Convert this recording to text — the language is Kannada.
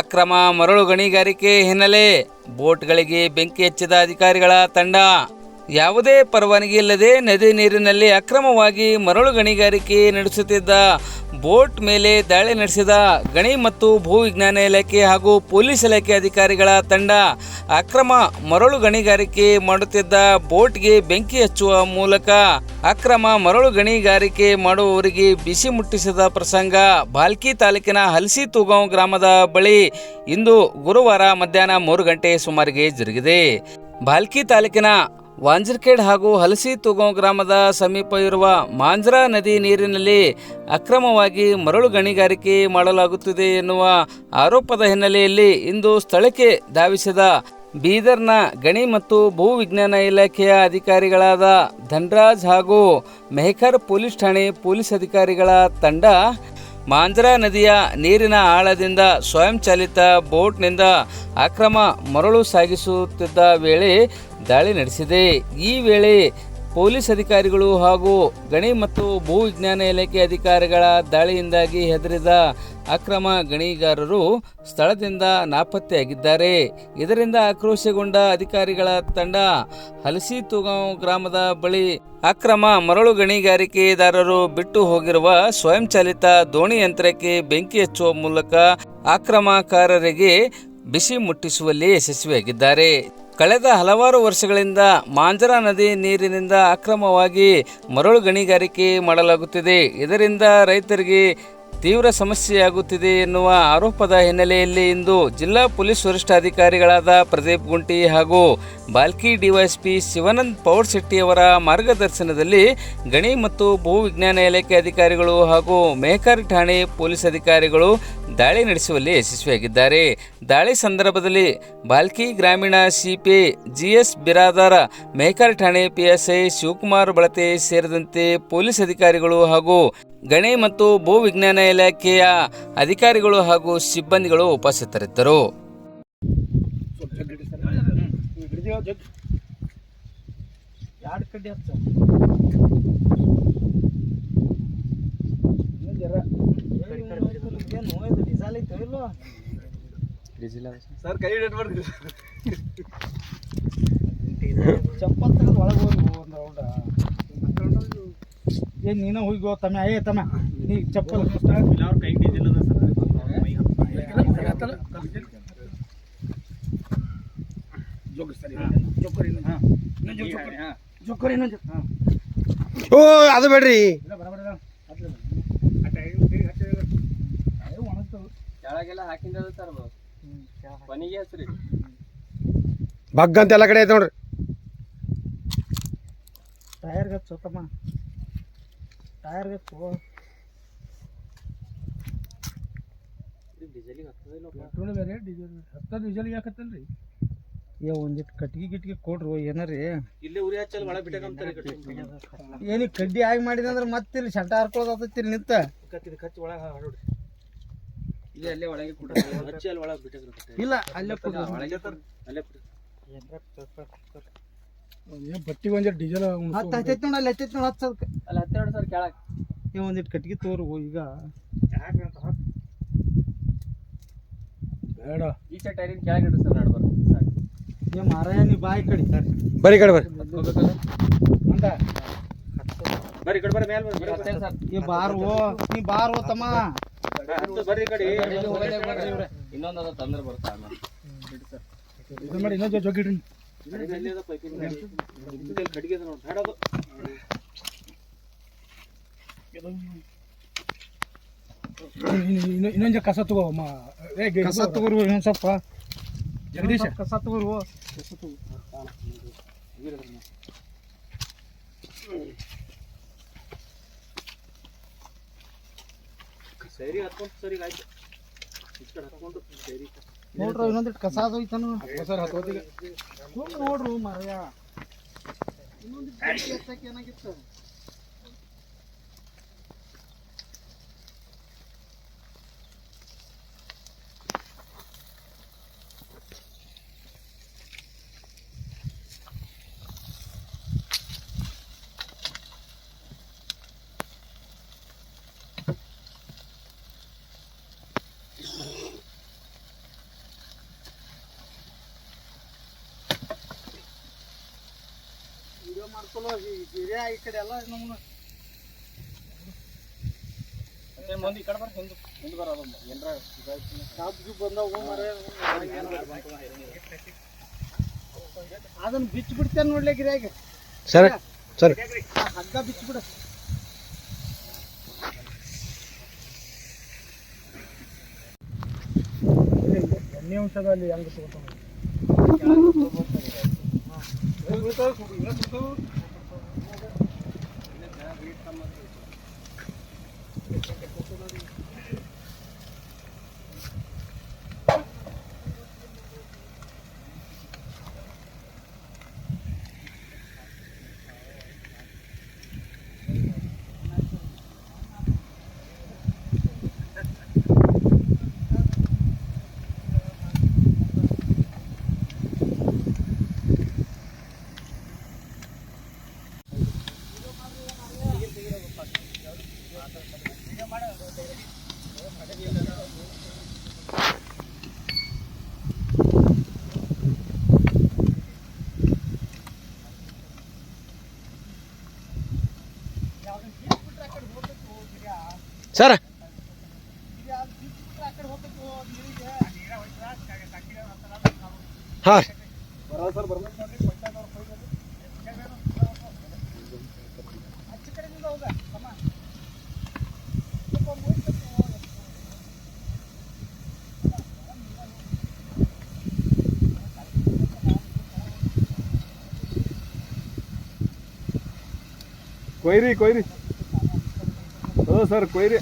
ಅಕ್ರಮ ಮರಳು ಗಣಿಗಾರಿಕೆ ಹಿನ್ನೆಲೆ ಬೋಟ್ಗಳಿಗೆ ಬೆಂಕಿ ಹಚ್ಚಿದ ಅಧಿಕಾರಿಗಳ ತಂಡ. ಯಾವುದೇ ಪರವಾನಗಿ ಇಲ್ಲದೆ ನದಿ ನೀರಿನಲ್ಲಿ ಅಕ್ರಮವಾಗಿ ಮರಳು ಗಣಿಗಾರಿಕೆ ನಡೆಸುತ್ತಿದ್ದ ಬೋಟ್ ಮೇಲೆ ದಾಳಿ ನಡೆಸಿದ ಗಣಿ ಮತ್ತು ಭೂ ವಿಜ್ಞಾನ ಇಲಾಖೆ ಹಾಗೂ ಪೊಲೀಸ್ ಇಲಾಖೆ ಅಧಿಕಾರಿಗಳ ತಂಡ ಅಕ್ರಮ ಮರಳು ಗಣಿಗಾರಿಕೆ ಮಾಡುತ್ತಿದ್ದ ಬೋಟ್ಗೆ ಬೆಂಕಿ ಹಚ್ಚುವ ಮೂಲಕ ಅಕ್ರಮ ಮರಳು ಗಣಿಗಾರಿಕೆ ಮಾಡುವವರಿಗೆ ಬಿಸಿ ಮುಟ್ಟಿಸಿದ ಪ್ರಸಂಗ ಭಾಲ್ಕಿ ತಾಲೂಕಿನ ಹಲಸಿ ತೂಗಾಂವ್ ಗ್ರಾಮದ ಬಳಿ ಇಂದು ಗುರುವಾರ ಮಧ್ಯಾಹ್ನ 3 ಗಂಟೆ ಸುಮಾರಿಗೆ ಜರುಗಿದೆ. ಭಾಲ್ಕಿ ತಾಲೂಕಿನ ವಾಂಜರ್ಖೇಡ್ ಹಾಗೂ ಹಲಸಿ ತೂಗಾಂವ್ ಗ್ರಾಮದ ಸಮೀಪ ಇರುವ ಮಾಂಜ್ರಾ ನದಿ ನೀರಿನಲ್ಲಿ ಅಕ್ರಮವಾಗಿ ಮರಳು ಗಣಿಗಾರಿಕೆ ಮಾಡಲಾಗುತ್ತಿದೆ ಎನ್ನುವ ಆರೋಪದ ಹಿನ್ನೆಲೆಯಲ್ಲಿ ಇಂದು ಸ್ಥಳಕ್ಕೆ ಧಾವಿಸಿದ ಬೀದರ್ನ ಗಣಿ ಮತ್ತು ಭೂ ವಿಜ್ಞಾನ ಇಲಾಖೆಯ ಅಧಿಕಾರಿಗಳಾದ ಧನ್ರಾಜ್ ಹಾಗೂ ಮೆಹಕರ್ ಪೊಲೀಸ್ ಠಾಣೆ ಪೊಲೀಸ್ ಅಧಿಕಾರಿಗಳ ತಂಡ ಮಾಂಜ್ರಾ ನದಿಯ ನೀರಿನ ಆಳದಿಂದ ಸ್ವಯಂ ಚಾಲಿತ ಬೋಟ್ನಿಂದ ಅಕ್ರಮ ಮರಳು ಸಾಗಿಸುತ್ತಿದ್ದ ವೇಳೆ ದಾಳಿ ನಡೆಸಿದೆ. ಈ ವೇಳೆ ಪೊಲೀಸ್ ಅಧಿಕಾರಿಗಳು ಹಾಗೂ ಗಣಿ ಮತ್ತು ಭೂ ವಿಜ್ಞಾನ ಇಲಾಖೆ ಅಧಿಕಾರಿಗಳ ದಾಳಿಯಿಂದಾಗಿ ಹೆದರಿದ ಅಕ್ರಮ ಗಣಿಗಾರರು ಸ್ಥಳದಿಂದ ನಾಪತ್ತೆಯಾಗಿದ್ದಾರೆ. ಇದರಿಂದ ಆಕ್ರೋಶಗೊಂಡ ಅಧಿಕಾರಿಗಳ ತಂಡ ಹಲಸಿ ತೂಗಾಂವ್ ಗ್ರಾಮದ ಬಳಿ ಅಕ್ರಮ ಮರಳು ಗಣಿಗಾರಿಕೆದಾರರು ಬಿಟ್ಟು ಹೋಗಿರುವ ಸ್ವಯಂ ಚಾಲಿತ ದೋಣಿ ಯಂತ್ರಕ್ಕೆ ಬೆಂಕಿ ಹಚ್ಚುವ ಮೂಲಕ ಅಕ್ರಮಕಾರರಿಗೆ ಬಿಸಿ ಮುಟ್ಟಿಸುವಲ್ಲಿ ಯಶಸ್ವಿಯಾಗಿದ್ದಾರೆ. ಕಳೆದ ಹಲವಾರು ವರ್ಷಗಳಿಂದ ಮಾಂಜ್ರಾ ನದಿ ನೀರಿನಿಂದ ಅಕ್ರಮವಾಗಿ ಮರಳು ಗಣಿಗಾರಿಕೆ ಮಾಡಲಾಗುತ್ತಿದೆ. ಇದರಿಂದ ರೈತರಿಗೆ ತೀವ್ರ ಸಮಸ್ಯೆಯಾಗುತ್ತಿದೆ ಎನ್ನುವ ಆರೋಪದ ಹಿನ್ನೆಲೆಯಲ್ಲಿ ಇಂದು ಜಿಲ್ಲಾ ಪೊಲೀಸ್ ವರಿಷ್ಠಾಧಿಕಾರಿಗಳಾದ ಪ್ರದೀಪ್ ಗುಂಟಿ ಹಾಗೂ ಬಾಲ್ಕಿ ಡಿವೈಎಸ್ಪಿ ಶಿವಾನಂದ್ ಪೌಡ್ಶೆಟ್ಟಿಯವರ ಮಾರ್ಗದರ್ಶನದಲ್ಲಿ ಗಣಿ ಮತ್ತು ಭೂ ವಿಜ್ಞಾನ ಇಲಾಖೆ ಅಧಿಕಾರಿಗಳು ಹಾಗೂ ಮೆಹಕರ್ ಠಾಣೆ ಪೊಲೀಸ್ ಅಧಿಕಾರಿಗಳು ದಾಳಿ ನಡೆಸುವಲ್ಲಿ ಯಶಸ್ವಿಯಾಗಿದ್ದಾರೆ. ದಾಳಿ ಸಂದರ್ಭದಲ್ಲಿ ಬಾಲ್ಕಿ ಗ್ರಾಮೀಣ ಸಿಪಿ ಜಿಎಸ್ ಬಿರಾದಾರ್, ಮೆಹಕರ್ ಠಾಣೆ ಪಿಎಸ್ಐ ಶಿವಕುಮಾರ್ ಬಳತೆ ಸೇರಿದಂತೆ ಪೊಲೀಸ್ ಅಧಿಕಾರಿಗಳು ಹಾಗೂ ಗಣಿ ಮತ್ತು ಭೂ ವಿಜ್ಞಾನ ಇಲಾಖೆಯ ಅಧಿಕಾರಿಗಳು ಹಾಗೂ ಸಿಬ್ಬಂದಿಗಳು ಉಪಸ್ಥಿತರಿದ್ದರು. ಸರ್ ಕೈ ಮಾಡ್ರಿ ಚಪ್ಪಲ್ ತೆಗೆದು ಒಳಗೆ ಹೋಗಿ ಏನು ನೀನು ಹೋಗಿ ತಮ್ಮ ಏ ತಮ್ಮ ನೀ ಚಪ್ಪಲ್ ಅವ್ರ ಕೈ ಡೀಸೆಲ್ ಅದ ಸರ್ ಓ ಅದು ಬೇಡ್ರಿ ಕೆಳಗೆಲ್ಲ ಹಾಕಿಂದ ಸರ್ ಕೊನೆಗೆ ಹೆಸರಿ ಬಗ್ ಅಂತ ಎಲ್ಲ ಕಡೆ ಐತೆ ನೋಡ್ರಿ. ಟೈರ್ ಗಚ್ಚು ತಮ್ಮ ಟೈರ್ ಗಚ್ಚು ಡೀಸೆಲಿಗೆ ಹತ್ತದಿಲ್ಲ ಪೆಟ್ರೋಲ್ ಬೇರೆ ಡೀಸೆಲ್ಗೆ ಹಾಕತ್ತಲ್ರಿ. ಏ ಒಂದಿಟ್ಟು ಕಟ್ಗೆ ಕೊಡ್ರು ಏನಾರಿ ಇಲ್ಲೇ ಉರಿ ಹಚ್ಚಲ್ ಒಳಗೆ ಬಿಟ್ಟಕಂತಾರೆ. ಏನಿಗೆ ಕಡ್ಡಿ ಆಗಿ ಮಾಡಿದೆ ಅಂದ್ರೆ ಮತ್ತೆ ಇಲ್ಲಿ ಶಂಟ ಹಾರ್ಕೊಳ್ಳೋದತ್ತೈತಿ ಇಲ್ಲಿ ನಿಂತ ಖರ್ಚು ಒಳಗೆ ಹೊರಡ್ರಿ. ಇಲ್ಲ ಅಲ್ಲೇ ಒಳಗೆ ಕೊಡ್ರಿ ಹಚ್ಚಿ ಅಲ್ಲಿ ಒಳಗೆ ಬಿಟ್ಟಕ್ರಿ. ಇಲ್ಲ ಅಲ್ಲೇ ಕೊಡ್ರಿ ಒಳಗೆ ಅಲ್ಲೇ ಬಟ್ಟಿಗೆ ಒಂದಿಟ್ಟು ಡೀಸೆಲ್ ಹತ್ತೈತಿ ನೋಡಿ ಅಲ್ಲಿ ಹತ್ತೈತಿ ನೋಡಿ ಹಚ್ಚದಕ್ಕೆ ಅಲ್ಲಿ ಹತ್ತೆರಡು ಸರ್ ಕೆಳಗೆ ಏ ಒಂದಿಟ್ಟು ಕಟ್ಗೆ ತೋರು ಈಗ ಬೇಡ ಈಚೆ ಟೈರಿನ ಕೆಳಗೆ ಇಡ್ರಿ ಸರ್ ನಡ್ಬಾರ್ದು ಸಾಕು. ಏ ಮಾರಾಯ ನೀ ಬಾಯಿ ಕಡಿತಾರೆ ಬರೀ ಕಡೆ ಬರ್ರಿ ಅಂದ ಬರ್ರಿ ಕಡೆ ಬರ್ರಿ ಮೇಲೆ ಬರ್ರಿ ಸರ್. ಏ ಬಾರೋ ನೀ ಬಾರೋ ತಮ್ಮ ಬರ್ರಿ ಕಡೆ ಇನ್ನೊಂದು ಅದ ತಂದ್ರೆ ಬರ್ತಾ ಇದು ಮಾಡಿ ಇನ್ನೊಂದು ಜೋಗಿಡ್ರಿ ಇನ್ನೊಂದು ಕಸ ತಗೋ ಕಸ ತಗೋರು ಇನ್ನೊಂದು ಸ್ವಲ್ಪ ಜಗದೀಶ ಕಸ ತಗೋರು ಸರಿ ಹತ್ಕೊಂಡು ಸರಿ ಆಯ್ತು ಹತ್ಕೊಂಡು ಸರಿ ನೋಡ್ರಿ ಇನ್ನೊಂದಿಟ್ಟು ಕಸ ಅದೋಯ್ತಾನು ಸರ್ ಹತ್ತೋತಿಗೆ ನೋಡ್ರು ಮರ್ಯ ಇನ್ನೊಂದಿಟ್ಟು ಏನಾಗಿತ್ತು ಚಲೋ ಹಿರಿಯ ಈ ಕಡೆ ಎಲ್ಲ ನಮ್ಮ ಮಂದಿ ಈ ಕಡೆ ಬರ್ರಿ ಹಿಂದೆ ಬರೋದು ಏನರ ಕಾಬು ಬಂದವು ಮರ ಅದನ್ನ ಬಿಚ್ಚಿ ಬಿಡ್ತೇನೆ ನೋಡ್ಲಿ ಗಿರಿಯಾಗ ಸರ್ ಸರ್ ಹಗ್ಗ ಬಿಚ್ಚಿ ಬಿಡ ಎಣ್ಣೆ ಅಂಶದಲ್ಲಿ ಹೆಂಗೆ ತಗೋತಾನೆ ಸರ್ ಹಾಂ ಕೊಯ್ರಿ ಕೊಯ್ರಿ ಹೌದು ಸರ್ ಕೊಯ್ರಿ